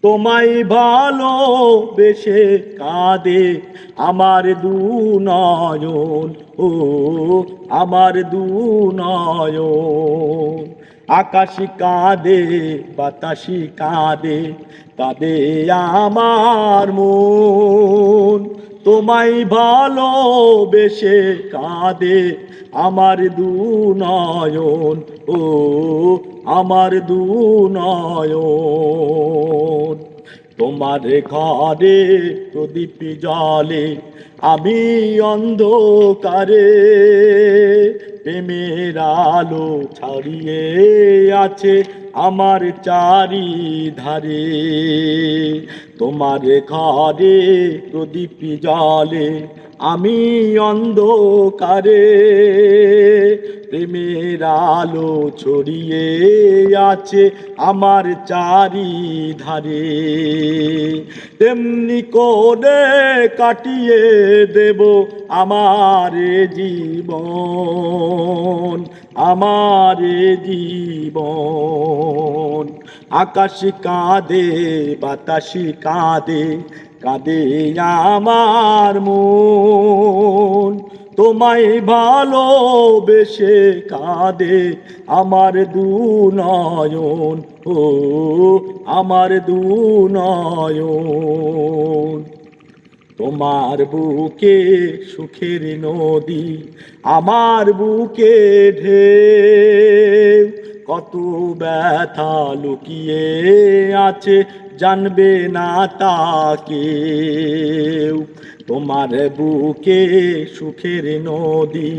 তোমায় ভালোবেসে কাঁদে আমার দু নয়ন, ও আমার দু নয়ন। আকাশি কাঁদে, বাতাসি কাঁদে, কাঁদে আমার মন। তোমায় ভালোবেসে কাঁদে আমার দু নয়ন, ও আমার দু নয়ন। তোমার ঘরে প্রদীপ জ্বলে, আমি অন্ধকারে। প্রেমের আলো ছড়িয়ে আছে আমার চারিধারে। তোমার ঘরে প্রদীপ জ্বলে, আমি অন্ধকারে। প্রেমের আলো ছড়িয়ে আছে আমার চারিধারে। তেমনি করে কাটিয়ে দেব আমার জীবন, আমার জীবন। আকাশ কাঁদে, বাতাসি কাঁদে, কাঁদে আমার মন। তোমায় ভালোবেসে কাঁদে আমার দু নয়ন, ও আমার দু নয়ন। তোমার বুকে সুখের নদী, আমার বুকে ঢেউ। কত ব্যথা লুকিয়ে আছে জানবে না তা কেউ। তোমার বুকে সুখের নদী,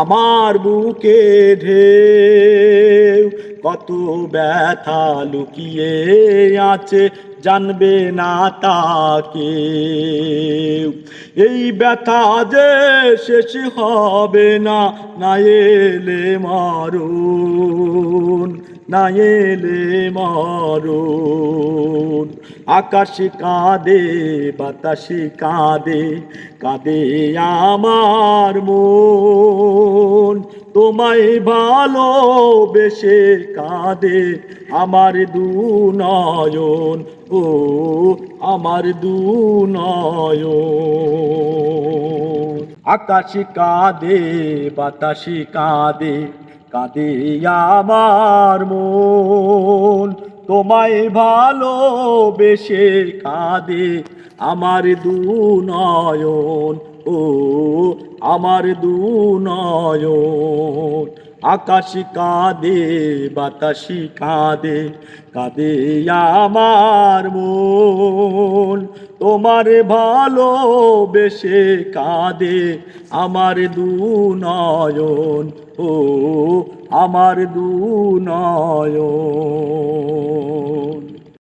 আমার বুকে ঢেউ। কত ব্যথা লুকিয়ে আছে জানবে না তা কেউ। এই ব্যথা যে শেষ হবে না, না এলে মরণ, না এলে মরণ। আকাশ কাঁদে, বাতাসে কাঁদে, কাঁদে আমার মন। তোমায় ভালোবেসে কাঁদে আমার দু নয়ন, ও আমার দু নয়ন। আকাশ কাঁদে, বাতাসে কাঁদে, কাঁদে আমার মন। তোমায় ভালোবেসে কাঁদে আমার দু নয়ন, ও আমার দু নয়ন। আকাশ কাঁদে, বাতাসি কাঁদে, কাঁদে আমার মন। তোমার ভালোবেসে কাঁদে আমার দু নয়ন, ও আমার দু নয়ন।